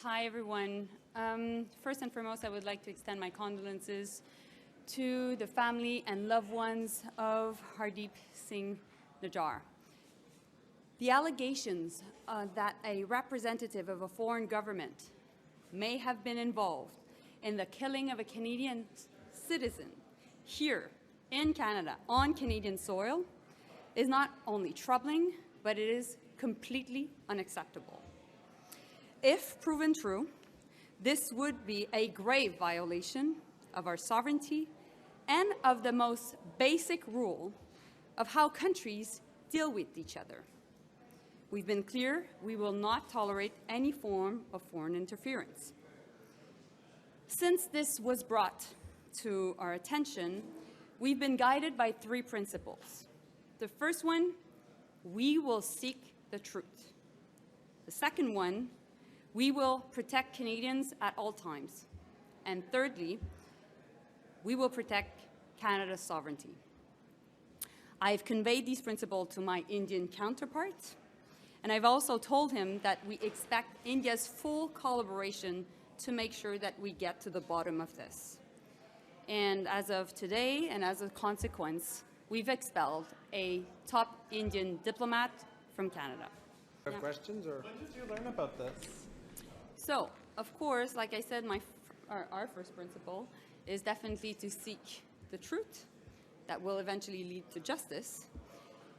Hi, everyone. First and foremost, I would like to extend my condolences to the family and loved ones of Hardeep Singh Nijjar. The allegations that a representative of a foreign government may have been involved in the killing of a Canadian citizen here in Canada, on Canadian soil, is not only troubling, but it is completely unacceptable. If proven true, this would be a grave violation of our sovereignty and of the most basic rule of how countries deal with each other. We've been clear we will not tolerate any form of foreign interference. Since this was brought to our attention, we've been guided by three principles. The first one, we will seek the truth. The second one, we will protect Canadians at all times. And thirdly, we will protect Canada's sovereignty. I've conveyed these principles to my Indian counterpart, and I've also told him that we expect India's full collaboration to make sure that we get to the bottom of this. And as of today, and as a consequence, we've expelled a top Indian diplomat from Canada. Have questions, or When did you learn about this? So, of course, like I said, our first principle is definitely to seek the truth that will eventually lead to justice.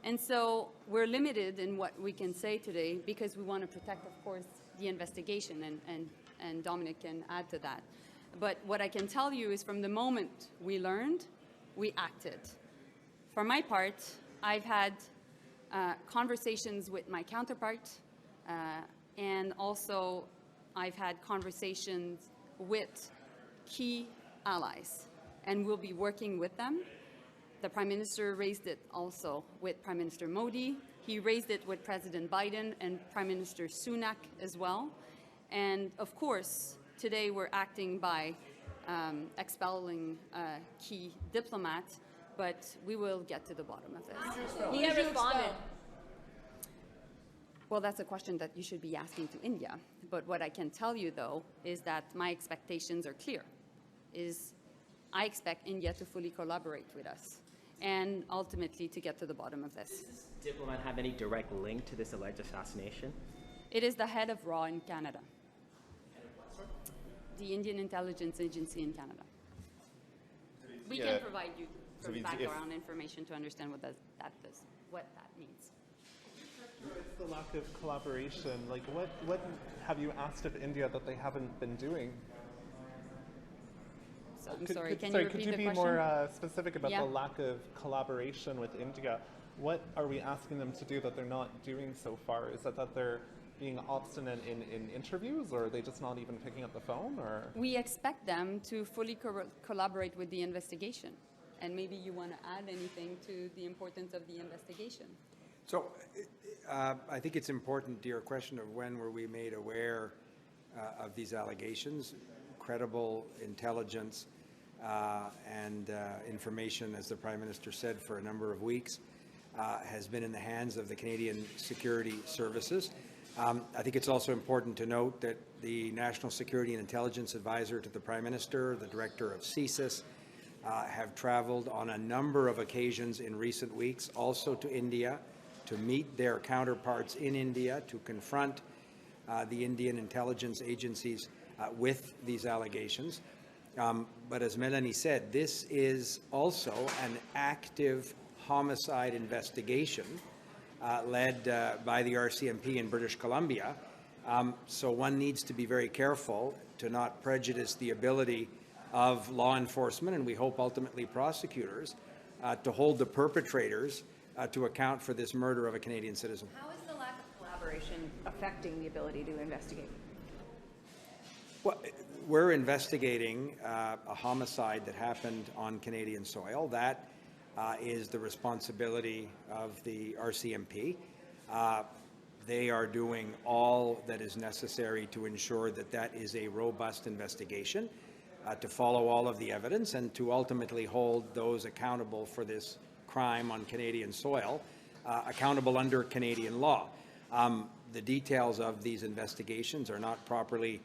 And so we're limited in what we can say today because we want to protect, of course, the investigation, and Dominic can add to that. But what I can tell you is from the moment we learned, we acted. For my part, I've had conversations with my counterpart, and also I've had conversations with key allies, and we'll be working with them. The Prime Minister raised it also with Prime Minister Modi. He raised it with President Biden and Prime Minister Sunak as well. And of course, today we're acting by expelling a key diplomat, but we will get to the bottom of this. He responded. Well, that's a question that you should be asking to India. But what I can tell you, though, is that my expectations are clear. I expect India to fully collaborate with us and ultimately to get to the bottom of this. Does this diplomat have any direct link to this alleged assassination? It is the head of RAW in Canada, the Indian Intelligence Agency in Canada. We can provide you some background information to understand what that means. It's the lack of collaboration. Like, what have you asked of India that they haven't been doing? So, I'm sorry, can you repeat the question? Could you be more specific about Yeah. the lack of collaboration with India? What are we asking them to do that they're not doing so far? Is it that they're being obstinate in interviews, or are they just not even picking up the phone? Or We expect them to fully collaborate with the investigation. And maybe you want to add anything to the importance of the investigation. so I think it's important to your question of when were we made aware of these allegations. Credible intelligence and information, as the Prime Minister said, for a number of weeks has been in the hands of the Canadian Security Services. I think it's also important to note that the National Security and Intelligence Advisor to the Prime Minister, the Director of CSIS, have traveled on a number of occasions in recent weeks, also to India, to meet their counterparts in India, to confront the Indian intelligence agencies with these allegations. But as Melanie said, this is also an active homicide investigation led by the RCMP in British Columbia. So one needs to be very careful to not prejudice the ability of law enforcement, and we hope ultimately prosecutors, to hold the perpetrators to account for this murder of a Canadian citizen. How is the lack of collaboration affecting the ability to investigate? Well, we're investigating a homicide that happened on Canadian soil. That is the responsibility of the RCMP. They are doing all that is necessary to ensure that that is a robust investigation, to follow all of the evidence, and to ultimately hold those accountable for this crime on Canadian soil, accountable under Canadian law. The details of these investigations are not properly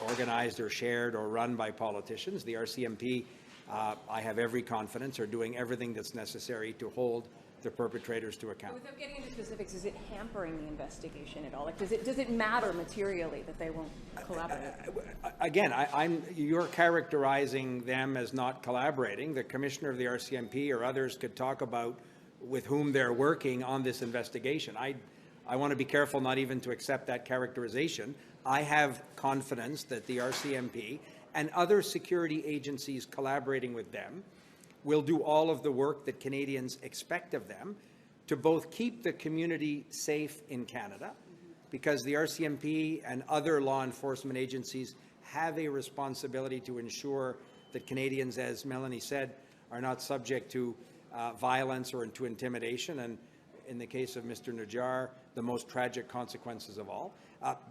organized or shared or run by politicians. The RCMP, I have every confidence, are doing everything that's necessary to hold the perpetrators to account. Without getting into specifics, is it hampering the investigation at all? Like, does it matter materially that they won't collaborate? Again, you're characterizing them as not collaborating. The commissioner of the RCMP or others could talk about with whom they're working on this investigation. I want to be careful not even to accept that characterization. I have confidence that the RCMP and other security agencies collaborating with them will do all of the work that Canadians expect of them to both keep the community safe in Canada, because the RCMP and other law enforcement agencies have a responsibility to ensure that Canadians, as Melanie said, are not subject to violence or to intimidation, and in the case of Mr. Nijjar, the most tragic consequences of all.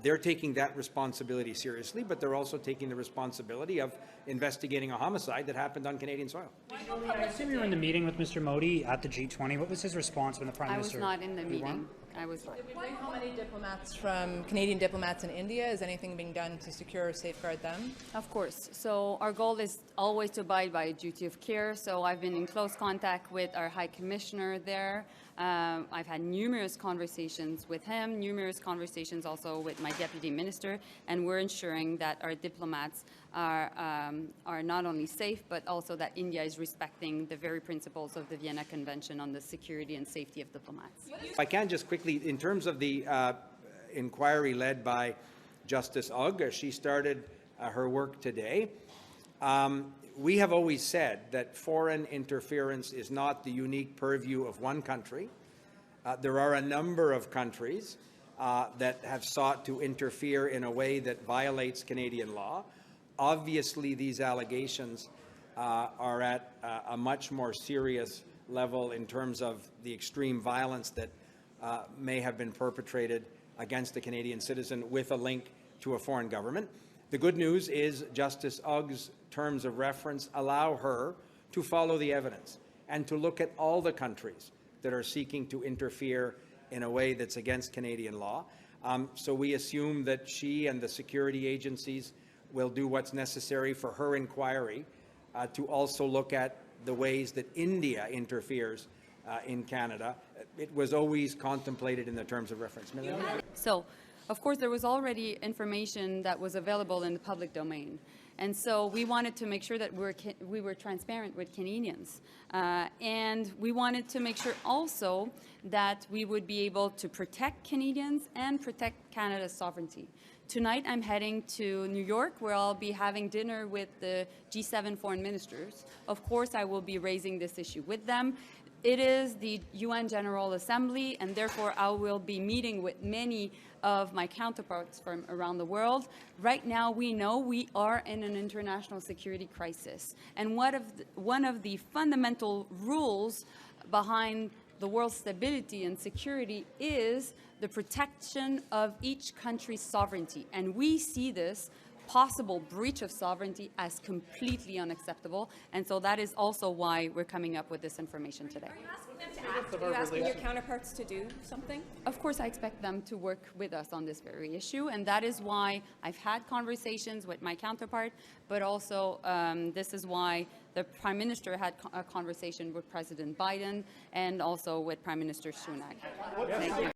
They're taking that responsibility seriously, but they're also taking the responsibility of investigating a homicide that happened on Canadian soil. I assume you were in the meeting with Mr. Modi at the G20. What was his response when the Prime Minister? I was not in the meeting. I was not. How many diplomats from Canadian diplomats in India? Is anything being done to secure or safeguard them? Of course. So our goal is always to abide by a duty of care. So I've been in close contact with our High Commissioner there. I've had numerous conversations with him, numerous conversations also with my Deputy Minister, and we're ensuring that our diplomats are not only safe, but also that India is respecting the very principles of the Vienna Convention on the security and safety of diplomats. If I can just quickly, in terms of the inquiry led by Justice Ugg, she started her work today. We have always said that foreign interference is not the unique purview of one country. There are a number of countries that have sought to interfere in a way that violates Canadian law. Obviously, these allegations are at a much more serious level in terms of the extreme violence that may have been perpetrated against a Canadian citizen with a link to a foreign government. The good news is Justice Ugg's terms of reference allow her to follow the evidence and to look at all the countries that are seeking to interfere in a way that's against Canadian law. So we assume that she and the security agencies will do what's necessary for her inquiry to also look at the ways that India interferes in Canada. It was always contemplated in the terms of reference. So, of course, there was already information that was available in the public domain. And so we wanted to make sure that we were transparent with Canadians. And we wanted to make sure also that we would be able to protect Canadians and protect Canada's sovereignty. Tonight I'm heading to New York, where I'll be having dinner with the G7 foreign ministers. Of course, I will be raising this issue with them. It is the UN General Assembly, and therefore I will be meeting with many of my counterparts from around the world. Right now, we know we are in an international security crisis. And one of the fundamental rules behind the world's stability and security is the protection of each country's sovereignty. And we see this possible breach of sovereignty as completely unacceptable. And so that is also why we're coming up with this information today. Are you asking them to act? Are you asking your counterparts to do something? Of course, I expect them to work with us on this very issue, and that is why I've had conversations with my counterpart, but also this is why the Prime Minister had a conversation with President Biden and also with Prime Minister Sunak. Thank you.